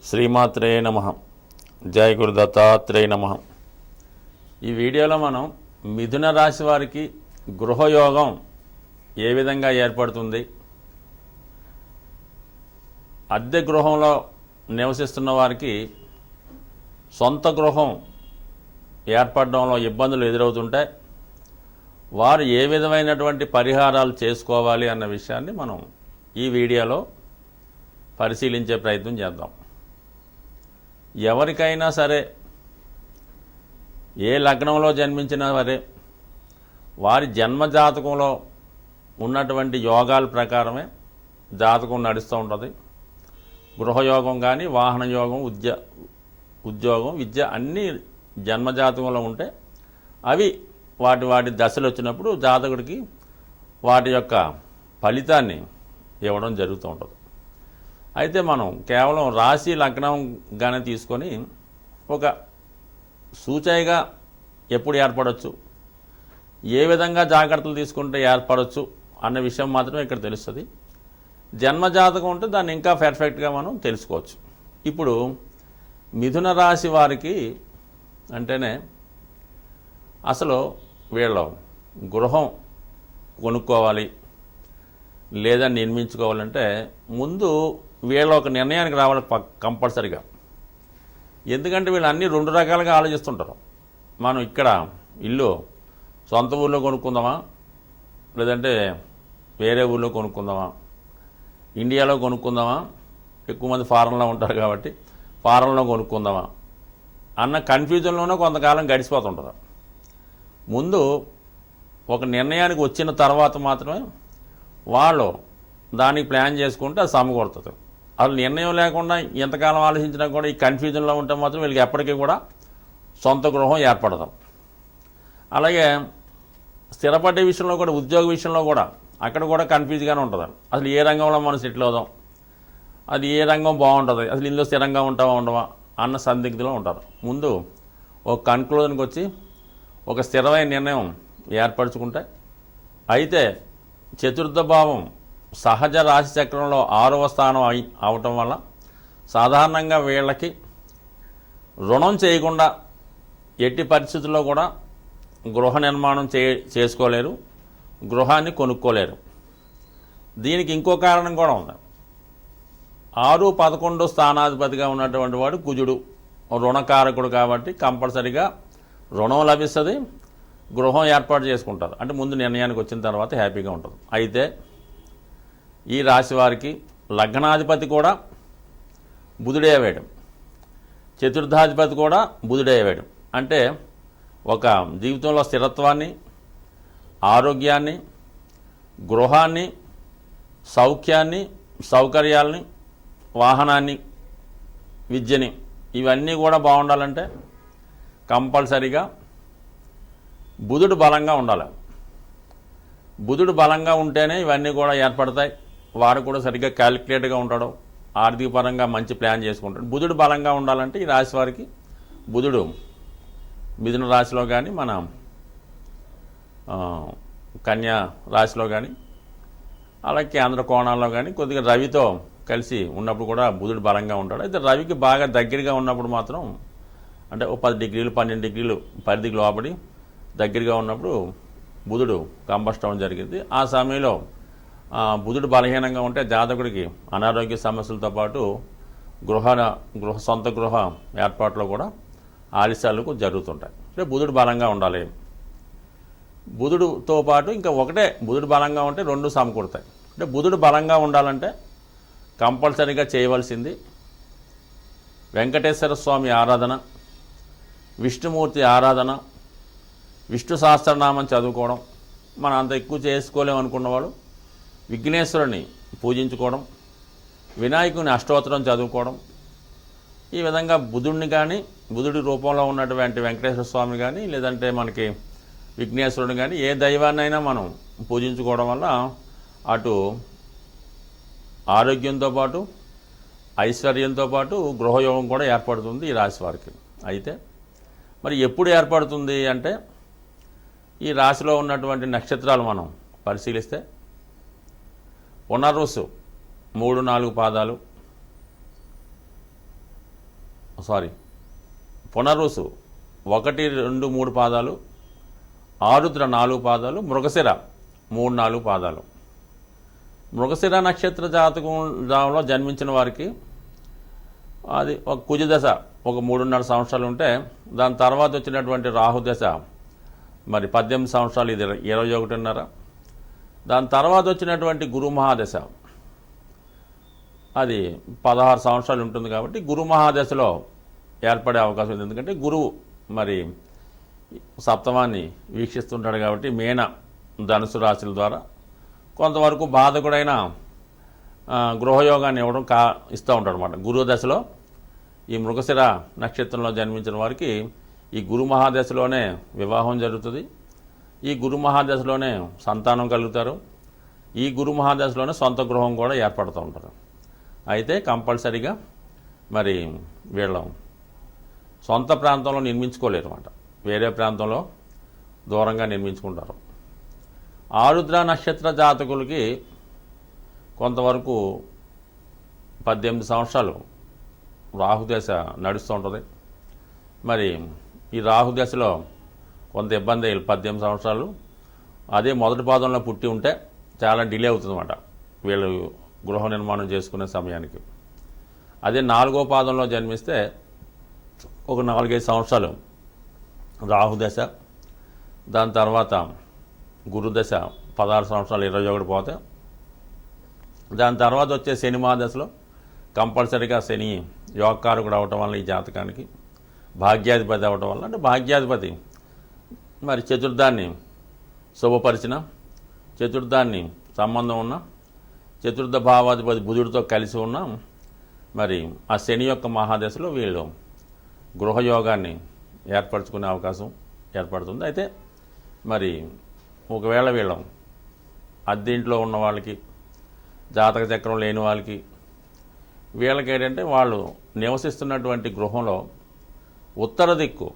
శ్రీమాత్రే నమః. జై గురు దత్తాత్రేయ నమః. ఈ వీడియోలో మనం మిథున రాశి వారికి గృహయోగం ఏ విధంగా ఏర్పడుతుంది, అద్దె గృహంలో నివసిస్తున్న వారికి సొంత గృహం ఏర్పడడంలో ఇబ్బందులు ఎదురవుతుంటే వారు ఏ విధమైనటువంటి పరిహారాలు చేసుకోవాలి అన్న విషయాన్ని మనం ఈ వీడియోలో పరిశీలించే ప్రయత్నం చేద్దాం. ఎవరికైనా సరే, ఏ లగ్నంలో జన్మించినా సరే, వారి జన్మజాతకంలో ఉన్నటువంటి యోగాల ప్రకారమే జాతకం నడుస్తూ ఉంటుంది. గృహయోగం కానీ, వాహన యోగం, ఉద్యోగం, విద్య అన్నీ జన్మజాతకంలో ఉంటే అవి వాటి దశలు వచ్చినప్పుడు జాతకుడికి వాటి యొక్క ఫలితాన్ని ఇవ్వడం జరుగుతూ ఉంటుంది. అయితే మనం కేవలం రాశి లగ్నంగానే తీసుకొని ఒక సూచనగా ఎప్పుడు ఏర్పడవచ్చు, ఏ విధంగా జాగ్రత్తలు తీసుకుంటే ఏర్పడవచ్చు అన్న విషయం మాత్రమే ఇక్కడ తెలుస్తుంది. జన్మజాతకం ఉంటే దాన్ని ఇంకా పర్ఫెక్ట్గా మనం తెలుసుకోవచ్చు. ఇప్పుడు మిథున రాశి వారికి అంటేనే అసలు వీళ్ళు గృహం కొనుక్కోవాలి లేదా నిర్మించుకోవాలంటే ముందు వీళ్ళు ఒక నిర్ణయానికి రావాలి కంపల్సరిగా. ఎందుకంటే వీళ్ళు అన్నీ రెండు రకాలుగా ఆలోచిస్తుంటారు. మనం ఇక్కడ ఇల్లు సొంత ఊళ్ళో కొనుక్కుందామా, లేదంటే వేరే ఊళ్ళో కొనుక్కుందామా, ఇండియాలో కొనుక్కుందామా, ఎక్కువ మంది ఫారెన్లో ఉంటారు కాబట్టి ఫారెన్లో కొనుక్కుందామా అన్న కన్ఫ్యూజన్లోనే కొంతకాలం గడిచిపోతుంటుంది. ముందు ఒక నిర్ణయానికి వచ్చిన తర్వాత మాత్రమే వాళ్ళు దానికి ప్లాన్ చేసుకుంటే అది సమకూరుతుంది. అసలు నిర్ణయం లేకుండా ఎంతకాలం ఆలోచించినా కూడా ఈ కన్ఫ్యూజన్లో ఉంటే మాత్రం వీళ్ళకి ఎప్పటికీ కూడా సొంత గృహం ఏర్పడదు. అలాగే స్థిరపడే విషయంలో కూడా, ఉద్యోగ విషయంలో కూడా అక్కడ కూడా కన్ఫ్యూజ్గానే ఉంటుంది. అసలు ఏ రంగంలో మనం సెటిల్ అవుదాం, అది ఏ రంగం బాగుంటుంది, అసలు ఇందులో స్థిరంగా ఉంటావా ఉండవా అన్న సందిగ్ధంలో ఉంటారు. ముందు ఒక కన్క్లూజన్కి వచ్చి ఒక స్థిరమైన నిర్ణయం ఏర్పరచుకుంటే, అయితే చతుర్థ భావం సహజ రాశి చక్రంలో 6వ స్థానం అవటం వల్ల సాధారణంగా వీళ్ళకి రుణం చేయకుండా ఎట్టి పరిస్థితుల్లో కూడా గృహ నిర్మాణం చేసుకోలేరు, గృహాన్ని కొనుక్కోలేరు. దీనికి ఇంకో కారణం కూడా ఉంది. 6, 11 స్థానాధిపతిగా ఉన్నటువంటి వాడు కుజుడు రుణకారకుడు కాబట్టి కంపల్సరిగా రుణం లభిస్తుంది, గృహం ఏర్పాటు చేసుకుంటారు. అంటే ముందు నిర్ణయానికి వచ్చిన తర్వాత హ్యాపీగా ఉంటుంది. అయితే ఈ రాశి వారికి లగ్నాధిపతి కూడా బుధుడే వేయడం, చతుర్థాధిపతి కూడా బుధుడే వేయడం. అంటే ఒక జీవితంలో స్థిరత్వాన్ని, ఆరోగ్యాన్ని, గృహాన్ని, సౌఖ్యాన్ని, సౌకర్యాలని, వాహనాన్ని, విద్యని, ఇవన్నీ కూడా బాగుండాలంటే కంపల్సరిగా బుధుడు బలంగా ఉండాలి. బుధుడు బలంగా ఉంటేనే ఇవన్నీ కూడా ఏర్పడతాయి. వాడు కూడా సరిగ్గా క్యాలిక్యులేట్గా ఉంటాడు, ఆర్థిక పరంగా మంచి ప్లాన్ చేసుకుంటాడు. బుధుడు బలంగా ఉండాలంటే ఈ రాశి వారికి బుధుడు మిథున రాశిలో కానీ, మన కన్యా రాశిలో కానీ, అలాగే కేంద్ర కోణాల్లో కానీ కొద్దిగా రవితో కలిసి ఉన్నప్పుడు కూడా బుధుడు బలంగా ఉంటాడు. అయితే రవికి బాగా దగ్గరగా ఉన్నప్పుడు మాత్రం, అంటే ఓ 10 డిగ్రీలు 12 డిగ్రీలు పరిధికి లోపడి దగ్గరగా ఉన్నప్పుడు బుధుడు కంబస్ట్ అవ్వడం జరిగింది. ఆ సమయంలో బుధుడు బలహీనంగా ఉంటే జాతకుడికి అనారోగ్య సమస్యలతో పాటు సొంత గృహ ఏర్పాట్లో కూడా ఆలస్యాలకు జరుగుతుంటాయి. అంటే బుధుడు బలంగా ఉండాలి. బుధుడుతో పాటు ఇంకా ఒకటే, బుధుడు బలంగా ఉంటే రెండు సమకూడతాయి. అంటే బుధుడు బలంగా ఉండాలంటే కంపల్సరీగా చేయవలసింది వెంకటేశ్వర స్వామి ఆరాధన, విష్ణుమూర్తి ఆరాధన, విష్ణు సహస్రనామం చదువుకోవడం. మనం అంత ఎక్కువ చేసుకోలేము అనుకున్నవాడు విఘ్నేశ్వరుని పూజించుకోవడం, వినాయకుని అష్టోత్తరం చదువుకోవడం. ఈ విధంగా బుధుడిని కానీ, బుధుడి రూపంలో ఉన్నటువంటి వెంకటేశ్వర స్వామి కానీ, లేదంటే మనకి విఘ్నేశ్వరుని కానీ, ఏ దైవాన్నైనా మనం పూజించుకోవడం వల్ల అటు ఆరోగ్యంతో పాటు ఐశ్వర్యంతో పాటు గృహయోగం కూడా ఏర్పడుతుంది ఈ రాశి వారికి. అయితే మరి ఎప్పుడు ఏర్పడుతుంది అంటే, ఈ రాశిలో ఉన్నటువంటి నక్షత్రాలు మనం పరిశీలిస్తే పునర్వసు 3, 4 పాదాలు, పునరుసు 1, 2, 3 పాదాలు, ఆరుద్ర 4 పాదాలు, మృగశిర 3, 4 పాదాలు. మృగశిర నక్షత్ర జాతకంలో జన్మించిన వారికి అది ఒక కుజదశ ఒక 3.5 సంవత్సరాలు ఉంటే, దాని తర్వాత వచ్చినటువంటి రాహుదశ మరి 18 సంవత్సరాలు, ఇది 21.5. దాని తర్వాత వచ్చినటువంటి గురు మహాదశ అది 16 సంవత్సరాలు ఉంటుంది. కాబట్టి గురు మహాదశలో ఏర్పడే అవకాశం ఉంది. ఎందుకంటే గురువు మరి సప్తమాన్ని వీక్షిస్తుంటాడు కాబట్టి మీన ధనుసు రాశుల ద్వారా కొంతవరకు బాధకుడైన గృహయోగాన్ని ఇవ్వడం ఇస్తూ ఉంటాడు అన్నమాట. గురు దశలో ఈ మృగశిర నక్షత్రంలో జన్మించిన వారికి ఈ గురు మహాదశలోనే వివాహం జరుగుతుంది. ఈ గురు మహాదశలోనే సంతానం కలుగుతారు. ఈ గురు మహాదశలోనే సొంత గృహం కూడా ఏర్పడుతూ ఉంటారు. అయితే కంపల్సరీగా మరి వీళ్ళ సొంత ప్రాంతంలో నిర్మించుకోలేరు అన్నమాట. వేరే ప్రాంతంలో దూరంగా నిర్మించుకుంటారు. ఆరుద్ర నక్షత్ర జాతకులకి కొంతవరకు 18 సంవత్సరాలు రాహుదశ నడుస్తూ ఉంటుంది. మరి ఈ రాహుదశలో కొంత ఇబ్బంది 18 సంవత్సరాలు. అదే మొదటి పాదంలో పుట్టి ఉంటే చాలా డిలే అవుతుందన్నమాట వీళ్ళు గృహ నిర్మాణం చేసుకునే సమయానికి. అదే 4వ పాదంలో జన్మిస్తే ఒక 4-5 సంవత్సరాలు రాహుదశ, దాని తర్వాత గురుదశ 16 సంవత్సరాలు 21 పోతే, దాని తర్వాత వచ్చే శని మహాదశలో కంపల్సరీగా శని యోగకారకుడు అవటం వల్ల ఈ జాతకానికి భాగ్యాధిపతి అవటం వల్ల, అంటే భాగ్యాధిపతి మరి చతుర్థాన్ని శుభపరిచిన, చతుర్థాన్ని సంబంధం ఉన్న, చతుర్థ భావాధిపతి బుధుడితో కలిసి ఉన్న మరి ఆ శని యొక్క మహాదశలో వీళ్ళు గృహయోగాన్ని ఏర్పరచుకునే అవకాశం ఏర్పడుతుంది. అయితే మరి ఒకవేళ వీళ్ళం అద్దెంట్లో ఉన్న వాళ్ళకి, జాతక చక్రం లేని వాళ్ళకి, వీళ్ళకి ఏంటంటే వాళ్ళు నివసిస్తున్నటువంటి గృహంలో ఉత్తర దిక్కు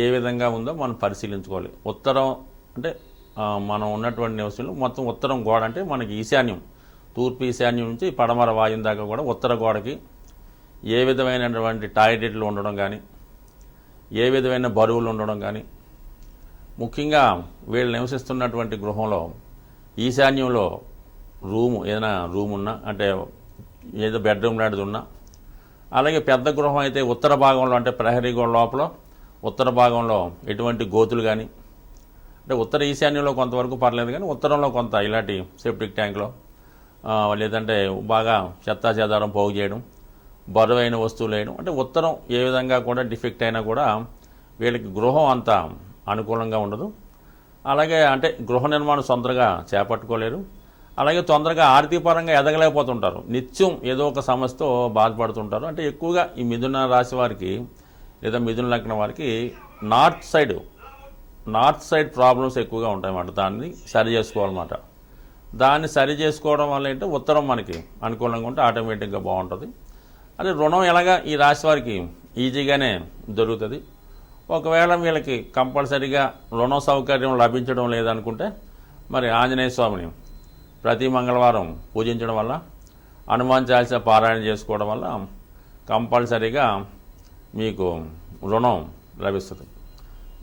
ఏ విధంగా ఉందో మనం పరిశీలించుకోవాలి. ఉత్తరం అంటే మనం ఉన్నటువంటి నివసంలో మొత్తం ఉత్తరం గోడ అంటే మనకి ఈశాన్యం, తూర్పు ఈశాన్యం నుంచి పడమర వాయుం దాకా కూడా ఉత్తర గోడకి ఏ విధమైనటువంటి టాయిలెట్లు ఉండడం కానీ, ఏ విధమైన బరువులు ఉండడం కానీ, ముఖ్యంగా వీళ్ళు నివసిస్తున్నటువంటి గృహంలో ఈశాన్యంలో ఏదైనా రూమ్ ఉన్నా, అంటే ఏదో బెడ్రూమ్ లాంటిది ఉన్నా, అలాగే పెద్ద గృహం అయితే ఉత్తర భాగంలో అంటే ప్రహరీ గోడ లోపల ఉత్తర భాగంలో ఎటువంటి గోతులు కానీ, అంటే ఉత్తర ఈశాన్యంలో కొంతవరకు పర్లేదు కానీ ఉత్తరంలో కొంత ఇలాంటి సెప్టిక్ ట్యాంక్లో లేదంటే బాగా చెత్తా చెదారం పోగు చేయడం, బరువైన వస్తువులు వేయడం, అంటే ఉత్తరం ఏ విధంగా కూడా డిఫెక్ట్ అయినా కూడా వీళ్ళకి గృహం అంత అనుకూలంగా ఉండదు. అలాగే అంటే గృహ నిర్మాణం తొందరగా చేపట్టుకోలేరు. అలాగే తొందరగా ఆర్థికపరంగా ఎదగలేకపోతుంటారు. నిత్యం ఏదో ఒక సమస్యతో బాధపడుతుంటారు. అంటే ఎక్కువగా ఈ మిథున రాశి వారికి లేదా మిథున లగ్నం వారికి నార్త్ సైడ్ ప్రాబ్లమ్స్ ఎక్కువగా ఉంటాయన్నమాట. దాన్ని సరి చేసుకోవాలన్నమాట. దాన్ని సరి చేసుకోవడం వల్ల ఏంటంటే ఉత్తరం మనకి అనుకూలంగా ఉంటే ఆటోమేటిక్గా బాగుంటుంది. అదే రుణం ఎలాగా ఈ రాశి వారికి ఈజీగానే దొరుకుతుంది. ఒకవేళ వీళ్ళకి కంపల్సరీగా రుణ సౌకర్యం లభించడం లేదనుకుంటే మరి ఆంజనేయ స్వామిని ప్రతి మంగళవారం పూజించడం వల్ల, హనుమాన్ చాలీసా పారాయణ చేసుకోవడం వల్ల కంపల్సరీగా మీకు రుణం లభిస్తుంది.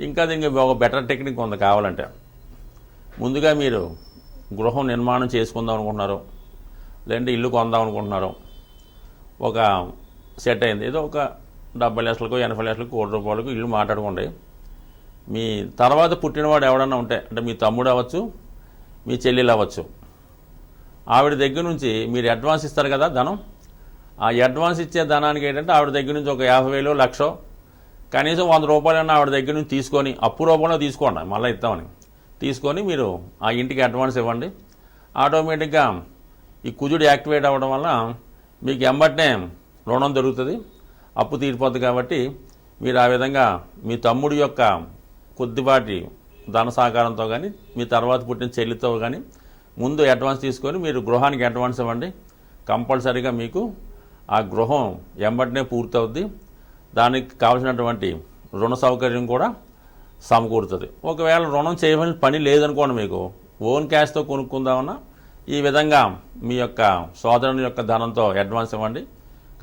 ఇంకా దీనికి ఒక బెటర్ టెక్నిక్ కొంత కావాలంటే, ముందుగా మీరు గృహం నిర్మాణం చేసుకుందాం అనుకుంటున్నారు, లేదంటే ఇల్లు కొందాం అనుకుంటున్నారు, ఒక సెట్ అయింది, ఏదో ఒక 70 లక్షలకు 80 లక్షలకు ₹1,00,00,000 ఇల్లు మాట్లాడుకోండి. మీ తర్వాత పుట్టినవాడు ఎవడన్నా ఉంటే, అంటే మీ తమ్ముడు అవ్వచ్చు, మీ చెల్లెలు అవ్వచ్చు, ఆవిడ దగ్గర నుంచి మీరు అడ్వాన్స్ ఇస్తారు కదా ధనం, ఆ అడ్వాన్స్ ఇచ్చే ధనానికి ఏంటంటే ఆవిడ దగ్గర నుంచి ఒక 50,000 1,00,000 కనీసం ₹100 ఆవిడ దగ్గర నుంచి తీసుకొని, అప్పు రూపంలో తీసుకోండి, మళ్ళీ ఇస్తామని తీసుకొని మీరు ఆ ఇంటికి అడ్వాన్స్ ఇవ్వండి. ఆటోమేటిక్గా ఈ కుజుడు యాక్టివేట్ అవ్వడం వల్ల మీకు ఎంబట్నే రుణం దొరుకుతుంది, అప్పు తీరిపోద్ది. కాబట్టి మీరు ఆ విధంగా మీ తమ్ముడి యొక్క కొద్దిపాటి ధన సహకారంతో కానీ, మీ తర్వాత పుట్టిన చెల్లితో కానీ ముందు అడ్వాన్స్ తీసుకొని మీరు గృహానికి అడ్వాన్స్ ఇవ్వండి. కంపల్సరీగా మీకు ఆ గృహం ఎంబటినే పూర్తవుద్ది. దానికి కావాల్సినటువంటి రుణ సౌకర్యం కూడా సమకూరుతుంది. ఒకవేళ రుణం చేయవలసిన పని లేదనుకోండి, మీకు ఓన్ క్యాష్తో కొనుక్కుందామన్నా ఈ విధంగా మీ యొక్క సోదరుని యొక్క ధనంతో అడ్వాన్స్ ఇవ్వండి.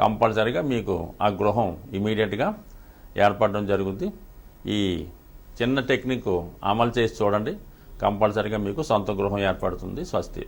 కంపల్సరీగా మీకు ఆ గృహం ఇమీడియట్గా ఏర్పడడం జరుగుద్ది. ఈ చిన్న టెక్నిక్ అమలు చేసి చూడండి, కంపల్సరీగా మీకు సొంత గృహం ఏర్పడుతుంది. స్వస్తి.